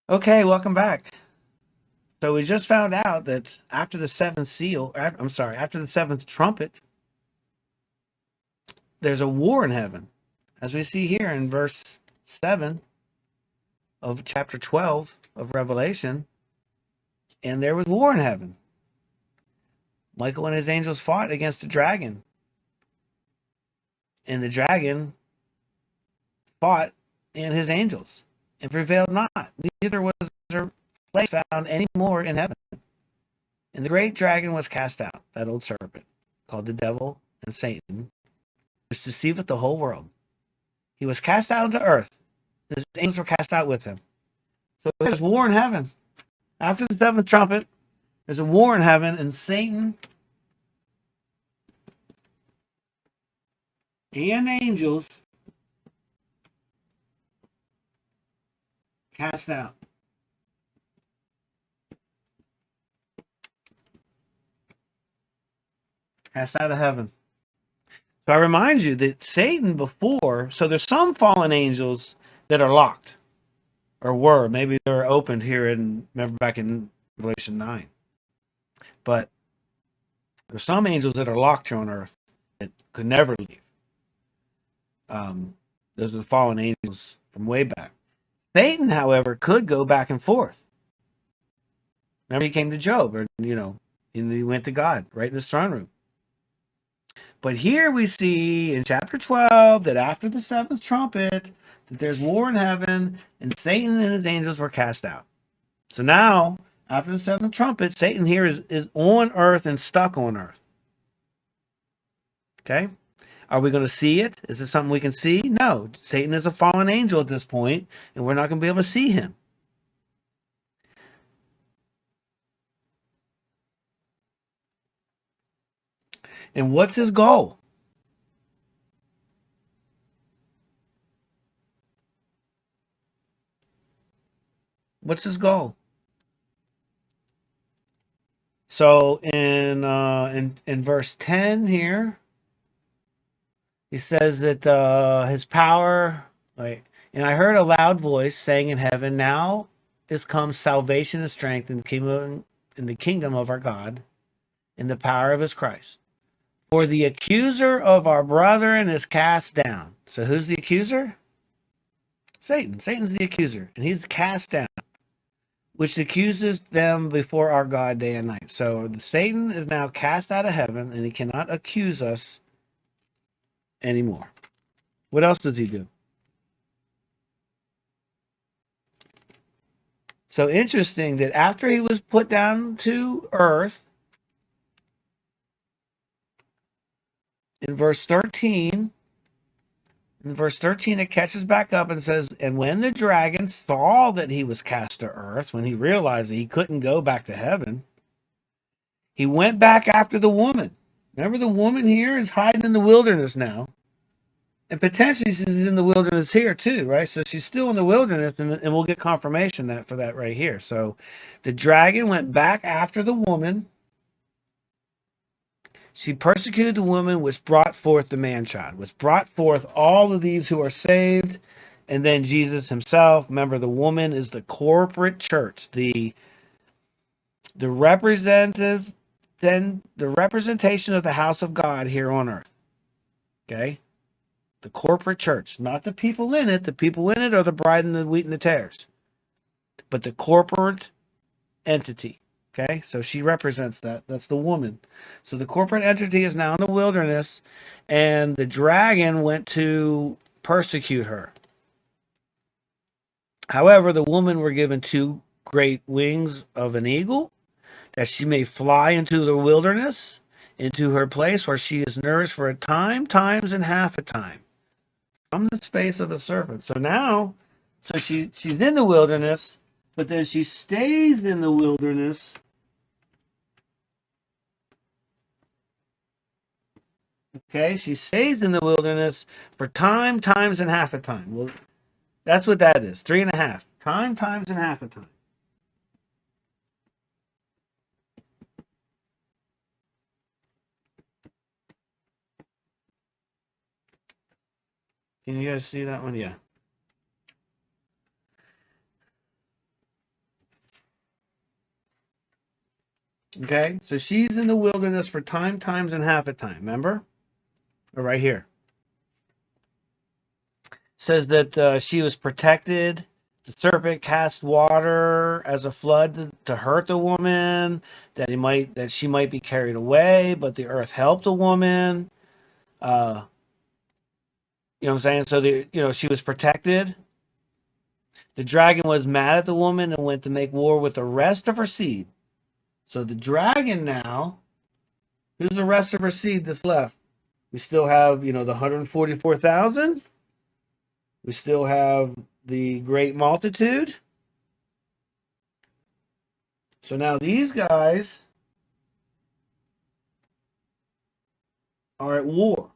Okay, welcome back. So we just found out that after the seventh seal, I'm sorry, after the seventh trumpet, there's a war in heaven. As we see here in verse 7 of chapter 12 of Revelation, and there was war in heaven. Michael and his angels fought against the dragon, and the dragon fought and his angels and prevailed not. Neither was there place found any more in heaven. And the great dragon was cast out, that old serpent, called the devil and Satan, which deceiveth the whole world. He was cast out into earth. His angels were cast out with him. So there's war in heaven. After the seventh trumpet, there's a war in heaven, and Satan and angels cast out. Cast out of heaven. So I remind you that Satan before, so there's some fallen angels that are locked, or were. Maybe they're opened here in, remember back in Revelation 9. But there's some angels that are locked here on earth that could never leave. Those are the fallen angels from way back. Satan, however, could go back and forth. Remember, he came to Job, or and he went to God right in his throne room. But here we see in chapter 12 that after the seventh trumpet, that there's war in heaven, and Satan and his angels were cast out. So now, after the seventh trumpet, Satan here is on earth and stuck on earth. Okay? Are we going to see it? Is this something we can see? No. Satan is a fallen angel at this point, and we're not going to be able to see him. And what's his goal? What's his goal? So in verse 10 here, he says that his power, right? And I heard a loud voice saying in heaven, "Now is come salvation and strength in the kingdom of our God, in the power of his Christ. For the accuser of our brethren is cast down." So who's the accuser? Satan. Satan's the accuser, and he's cast down, which accuses them before our God day and night. So Satan is now cast out of heaven, and he cannot accuse us anymore. What else does he do? So interesting that after he was put down to earth, in verse 13, it catches back up and says, "And when the dragon saw that he was cast to earth," when he realized that he couldn't go back to heaven, he went back after the woman. Remember, the woman here is hiding in the wilderness now. And potentially she's in the wilderness here too, right? So she's still in the wilderness, and we'll get confirmation that for that right here. So the dragon went back after the woman. She persecuted the woman, which brought forth the man child, which brought forth all of these who are saved. And then Jesus himself. Remember, the woman is the corporate church, the representative, then the representation of the house of God here on earth. Okay? The corporate church, not the people in it. The people in it are the bride and the wheat and the tares, but the corporate entity. Okay, so she represents that. That's the woman. So the corporate entity is now in the wilderness, and the dragon went to persecute her. However, the woman were given two great wings of an eagle, that she may fly into the wilderness, into her place where she is nourished for a time, times, and half a time, from the space of a serpent. So now, so she's in the wilderness, but then she stays in the wilderness. Okay, she stays in the wilderness for time, times, and half a time. Well, that's what that is. Three and a half. Time, times, and half a time. Can you guys see that one? Yeah. Okay, so she's in the wilderness for times, and half a time. Remember? Right here. Says that she was protected. The serpent cast water as a flood to hurt the woman. That she might be carried away, but the earth helped the woman. You know what I'm saying? So she was protected. The dragon was mad at the woman and went to make war with the rest of her seed. So the dragon now, who's the rest of her seed that's left? We still have, the 144,000. We still have the great multitude. So now these guys are at war.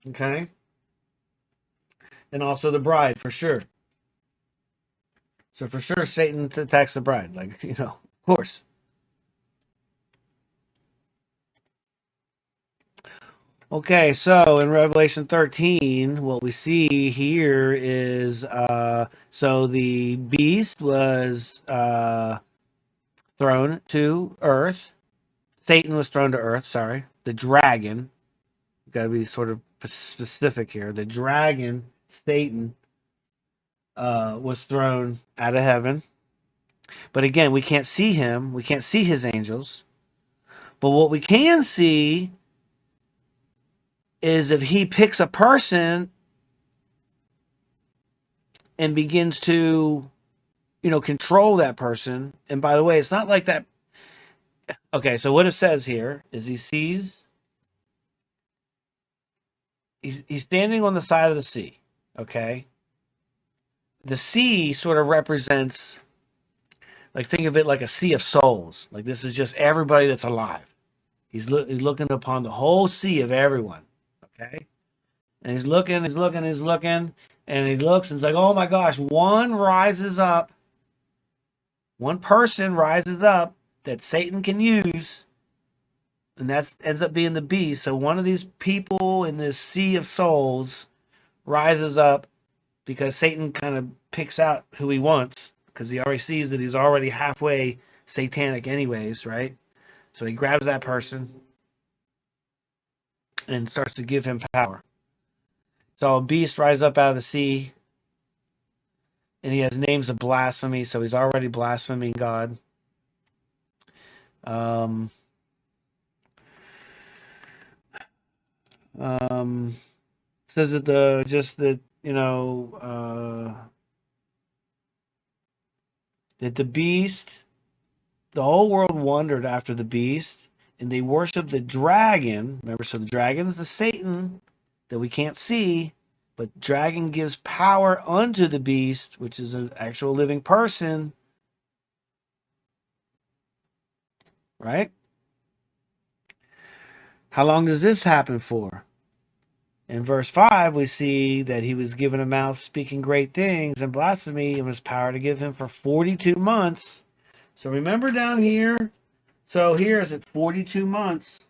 Okay? And also the bride, for sure. So for sure, Satan attacks the bride. Of course. Okay, so in Revelation 13, what we see here is so the beast was thrown to earth. Satan was thrown to earth, sorry. The dragon, got to be sort of specific here. The dragon, Satan, was thrown out of heaven. But again, we can't see him. We can't see his angels. But what we can see is if he picks a person and begins to, control that person. And by the way, it's not like that. Okay, so what it says here is he's standing on the side of the sea. Okay, the sea sort of represents, think of it like a sea of souls. Like this is just everybody that's alive. He's looking upon the whole sea of everyone. Okay, and he's looking, and he looks, and it's like, oh my gosh, one person rises up that Satan can use, and that ends up being the beast. So one of these people in this sea of souls rises up because Satan kind of picks out who he wants because he already sees that he's already halfway satanic anyways, right? So he grabs that person and starts to give him power. So a beast rises up out of the sea, and he has names of blasphemy, so he's already blaspheming God. Says that that the beast, the whole world wondered after the beast, and they worshiped the dragon. Remember, so the dragon's the Satan that we can't see, but dragon gives power unto the beast, which is an actual living person, right? How long does this happen for? In verse 5, we see that he was given a mouth speaking great things and blasphemy, and was power to give him for 42 months. So remember down here, so here is at 42 months.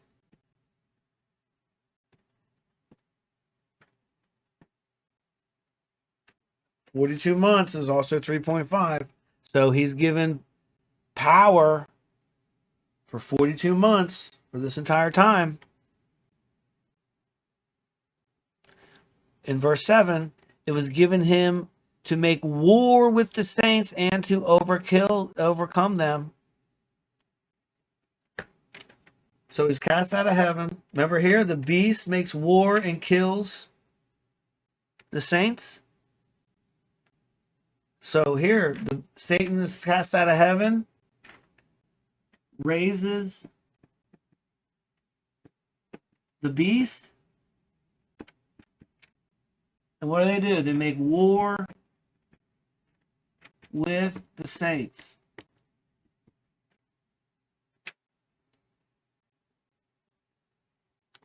$42 months is also 3.5. So he's given power for 42 months for this entire time. In verse 7, it was given him to make war with the saints and to overcome them. So he's cast out of heaven. Remember here, the beast makes war and kills the saints. So here, Satan is cast out of heaven, raises the beast. And what do? They make war with the saints.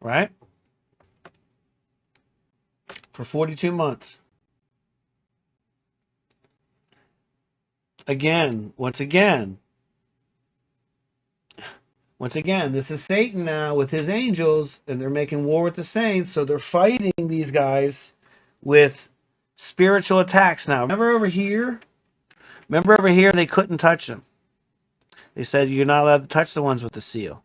Right? For 42 months. Once again, this is Satan now with his angels, and they're making war with the saints, so they're fighting these guys with spiritual attacks now. Remember over here, they couldn't touch them. They said you're not allowed to touch the ones with the seal.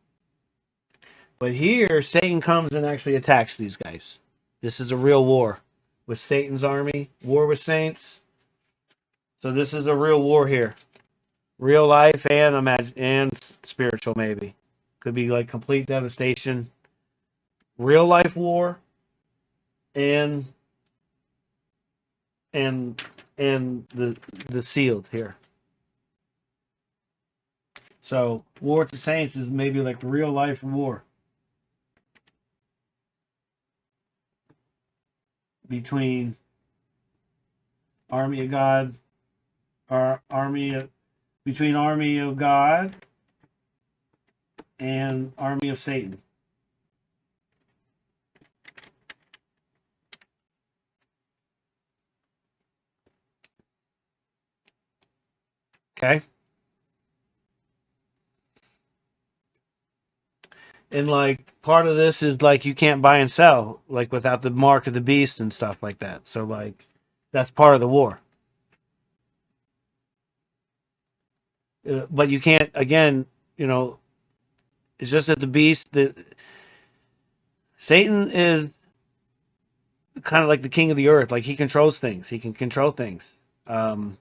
But here, Satan comes and actually attacks these guys. This is a real war with Satan's army, war with saints. So this is a real war here. Real life and spiritual, maybe. Could be like complete devastation. Real life war and the sealed here. So war with the saints is maybe like real life war between army of God, between army of God and army of Satan. Okay. And like part of this is like you can't buy and sell like without the mark of the beast and stuff like that. So like that's part of the war. But you can't, again, it's just that the beast, Satan is kind of like the king of the earth. Like he controls things. He can control things. And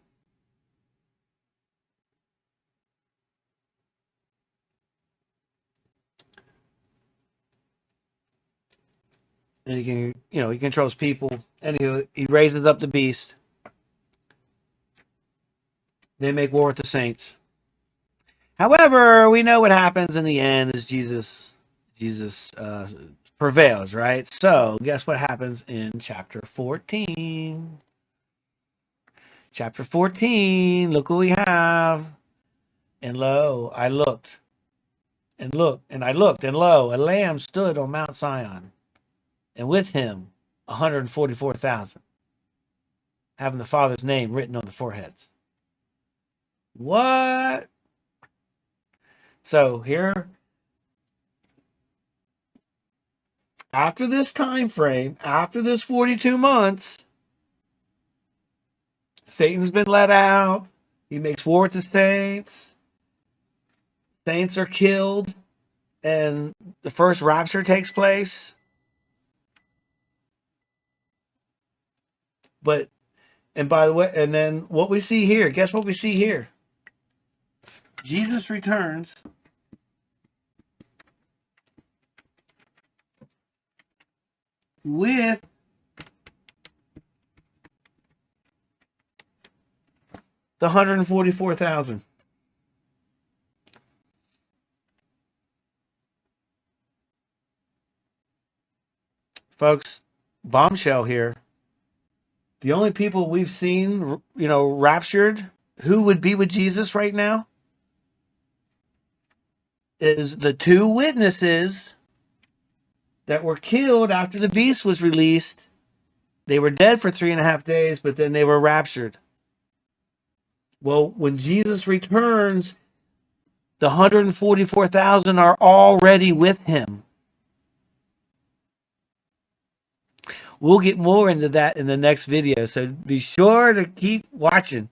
he can, he controls people. And he raises up the beast. They make war with the saints. However, we know what happens in the end is Jesus prevails, right? So guess what happens in chapter 14? Chapter 14, look what we have. And lo, I looked, and I looked, and lo, a lamb stood on Mount Zion, and with him 144,000, having the Father's name written on the foreheads. What? So here, after this time frame, after this 42 months, Satan's been let out. He makes war with the saints. Saints are killed, and the first rapture takes place. And by the way, and then what we see here, guess what we see here? Jesus returns with the 144,000. Folks, bombshell here. The only people we've seen, raptured, who would be with Jesus right now, is the two witnesses that were killed after the beast was released. They were dead for 3.5 days, but then they were raptured. Well, when Jesus returns, the 144,000 are already with him. We'll get more into that in the next video, so be sure to keep watching.